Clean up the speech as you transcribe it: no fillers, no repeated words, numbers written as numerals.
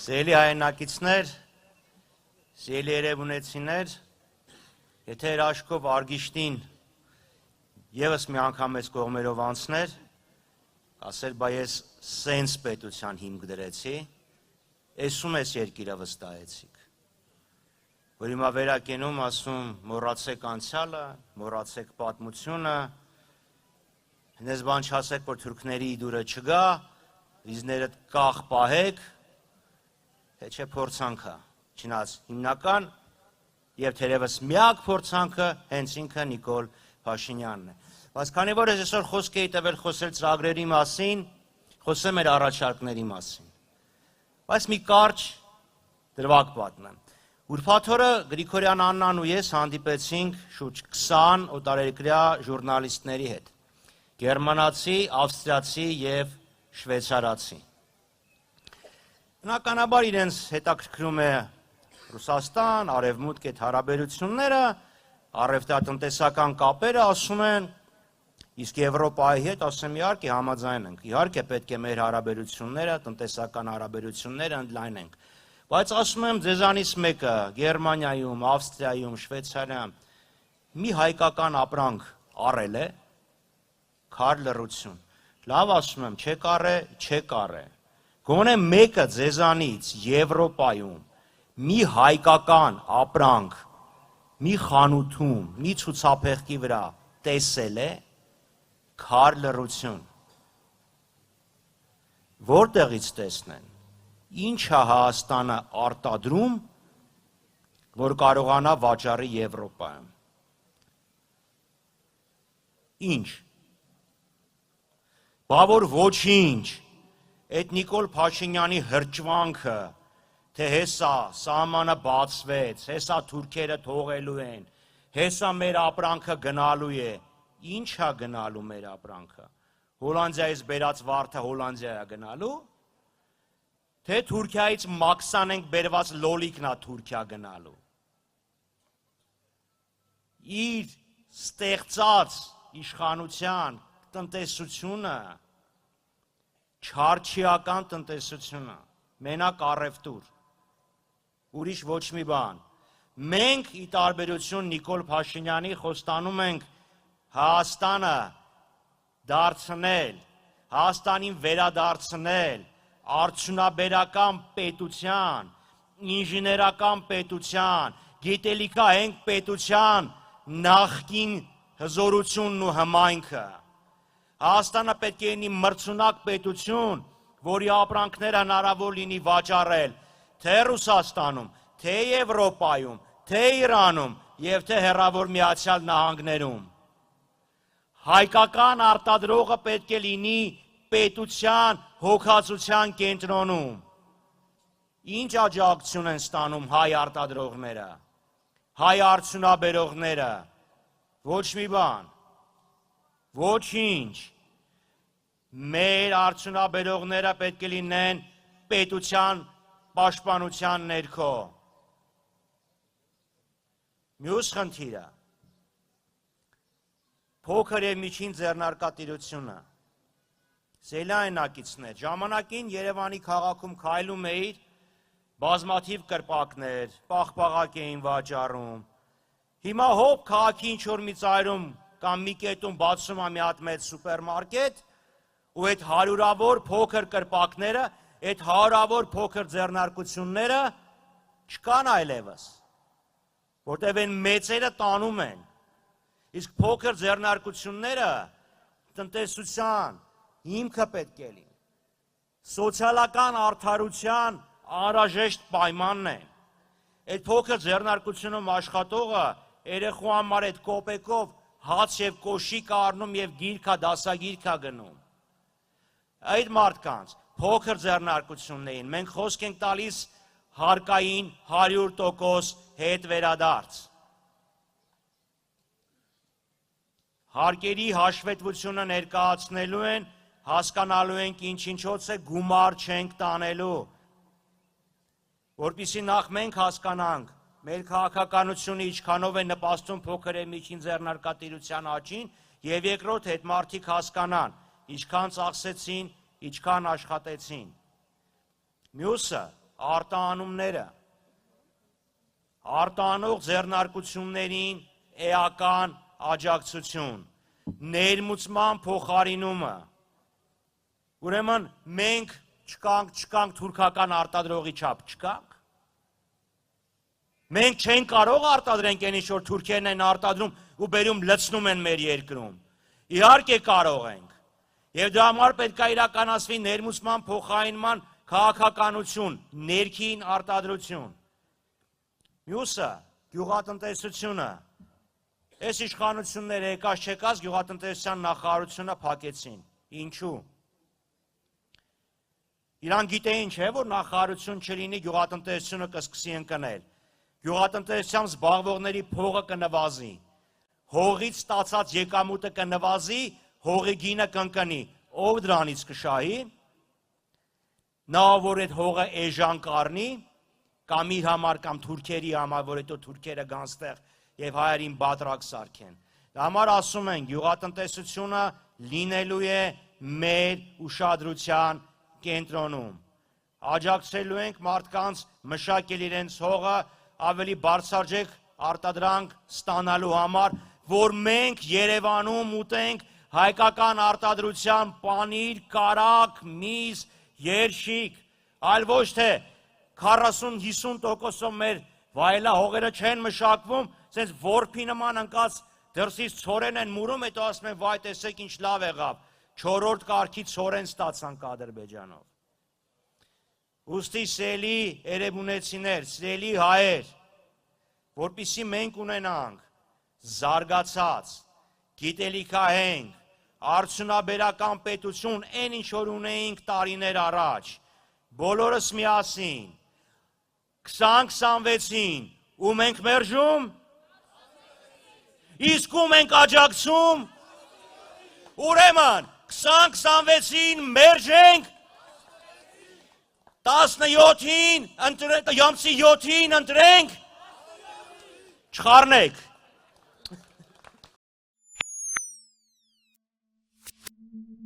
Սիրելի հայրենակիցներ, սիրելի երևունեցիներ, եթե հրաշքով Արգիշտին ևս մի անգամ ես կողմերով անցներ, ասեր, բա ես սենց պետության հիմք դրեցի, էսում ես երկիրը վստահեցիք, որ հիմա վերակենում ասում մոռացեք անցյալը, մոռացեք պատմությունը, հենց բան չասեք, որ թուրքների դուրը չգա, վիզները կախ պահեք, թե չէ փորձանքը, չնայած հիմնական եւ թերևս միակ փորձանքը հենց ինքը Նիկոլ Փաշինյանն է։ Բայց քանի որ ես այսօր խոսք էի տվել խոսել ծրագրերի մասին, խոսեմ մեր առաջարկների մասին։ Բայց մի կարճ դրվագ պատմեմ։ Ուրբաթ օրը Գրիգորյան Աննան ու ես հանդիպեցինք շուրջ 20 օտարերկրյա ժուրնալիստների հետ, գերմանացի, ավստրիացի եւ շվեյցարացի։ Բնականաբար իրենց հետաքրքրում է Ռուսաստան, Արևմուտք այդ հարաբերությունները, առևտրատնտեսական կապերը, ասում են, իսկ Եվրոպայի հետ ասեմ իհարկե համաձայն ենք, իհարկե պետք է մեր հարաբերությունները, տնտեսական հարաբերությունները ընդլայնենք, բայց ասում եմ ձեզանից մեկը Գերմանիայում, Ավստրիայում, Շվեյցարիայում մի հայկական ապրանք առել է, քար լռություն, լավ ասում եմ, չեք առել, գոնե մեկը ձեզանից Եվրոպայում մի հայկական ապրանք, մի խանութում, մի ցուցափեղկի վրա տեսել է քար լռություն։ Որտեղից տեսնեն, ինչ է Հայաստանը արտադրում, որ կարողանա վաճառի Եվրոպայում։ Ինչ։ Բա որ ոչինչ, այդ Նիկոլ Փաշինյանի հրճվանքը, թե հեսա սահմանը բացվեց, հեսա թուրքերը թողելու են, հեսա մեր ապրանքը գնալու է, ինչ է գնալու մեր ապրանքը, Հոլանդիայից բերած վարդը Հոլանդիա է գնալու, թե Թուրքիայից մաքսանենք բերված լոլիկն է Թուրքիա գնալու, իր ստեղծած իշխանության տնտեսությունը, չարչիական տնտեսությունը, մենակ առևտուր, ուրիշ ոչ մի բան։ Մենք ի տարբերություն Նիկոլ Փաշինյանի խոստանում ենք Հայաստանը դարձնել, Հայաստանին վերադարձնել արդյունաբերական պետության, ինժեներական պետության, գիտելիքահենք պետության նախկին հզորությունն ու հմայքը։ Հայաստանը պետք է լինի մրցունակ պետություն, որի ապրանքները հնարավոր լինի վաճառել թե Ռուսաստանում, թե Եվրոպայում, թե Իրանում եւ թե հեռավոր Միացյալ Նահանգներում։ Հայկական արտադրողը պետք է լինի պետության հոգացության կենտրոնում։ Ինչ աջակցություն են ստանում հայ արտադրողները, հայ արդյունաբերողները, ոչ մի բան, ոչինչ, մեր արդյունաբերողները պետք է լինեն պետության պաշտպանության ներքո։ Մյուս խնդիրը, փոքր և միջին ձեռնարկատիրությունը, սելայնակիցներ, ժամանակին Երևանի քաղաքում քայլում էիր, բազմաթիվ կրպակներ, պաղպաղակ էին վաճառում, հիմա հոպ քաղաքի ինչ-որ մի ծայրում կամ մի կետում բացում է մի հատ մեծ սուպերմարկետ ու այդ հարյուրավոր փոքր կրպակները, այդ հարյուրավոր փոքր ձեռնարկությունները չկան այլևս, որտև այն մեծերը տանում են, իսկ փոքր ձեռնարկությունները տնտեսության հիմքը պետք է լինի, սոցիալական արդարության անհրաժեշտ պայմանն են, այդ փոքր ձեռնարկությունում աշխատողը երեխու համար այդ կոպեկով հաց և կոշիկ առնում և գիրքա, դասագիրքա գնում։ Այդ մարդկանց փոքր ձեռնարկություններին մենք խոսք ենք տալիս հարկային 100% հետ վերադարձ։ Հարկերի հաշվետվությունը ներկայացնելու են, հասկանալու ենք ինչ-ինչոց է գումար չենք տանելու, որպեսզի նախ մենք հասկանանք, մեր քաղաքականությունը ինչքանով է նպաստում փոքր և միջին ձեռնարկատիրության աճին և երկրորդ հետ մարդիկ հասկանան, ինչքան ծախսեցին, ինչքան աշխատեցին։ Մյուսը, արտահանումները, արտահանող ձեռնարկություններին էական աջակցություն, ներմուծման փոխարինումը, ուրեմն մենք չկանք թուրքական արտադրողի չափ, չկանք, մենք չենք կարող արտադրենք այն ինչ որ թուրքերն են արտադրում ու բերում լցնում են մեր երկրում, իհարկե կարող ենք, և դրա համար պետք է իրականացվի ներմուծման փոխարինման քաղաքականություն, ներքին արտադրություն, մյուսը, գյուղատնտեսությունը, այս իշխանությունները եկած չեկած գյուղատնտեսության նախարարությունը փակեցին, ինչու, իրան գիտեին չէ, որ նախարարություն չլինի գյուղատնտեսությունը կսկսի ընկնել, գյուղատնտեսությամբ զբաղվողների փողը կնվազի, հողից ստացած եկամուտը կնվազի, հողի գինը կընկնի, ով դրանից կշահի, նա որ այդ հողը էժան կառնի, կամ իր համար կամ թուրքերի համար, որ հետո թուրքերը գան ստեղ և հայերին բատրակ սարքեն, դա համար ասում են գյուղատնտեսությունը լինելու է մեր ուշադրության կենտրոնում, աջակցելու ենք մարդկանց մշակել իրենց հողը ավելի բարձրաձև արտադրանք ստանալու համար, որ մենք Երևանում ուտենք հայկական արտադրության պանիր, կարագ, միս, երշիկ, այլ ոչ թե 40-50% մեր վայելահողերը չեն մշակվում, սենց որբի նման ընկած դրսից ցորեն են մուրում, հետո ասում են վայ տեսեք ինչ լավ եղավ, 4-րդ կարգի ցորեն ստացանք Ադրբեջանով։ Ուստի սիրելի երևանցիներ, սիրելի հայեր, որպեսզի մենք ունենանք զարգացած, գիտելիքահենք, արդյունաբերական պետություն, այն ինչ որ ունեինք տարիներ առաջ, բոլորս միասին, 2026-ին, ում ենք մերժում, իսկ ում ենք աջակցում, ուրեմն 2026-ին մերժենք, 17-ին, յամսի 7-ին ընտրենք, չխառնեք,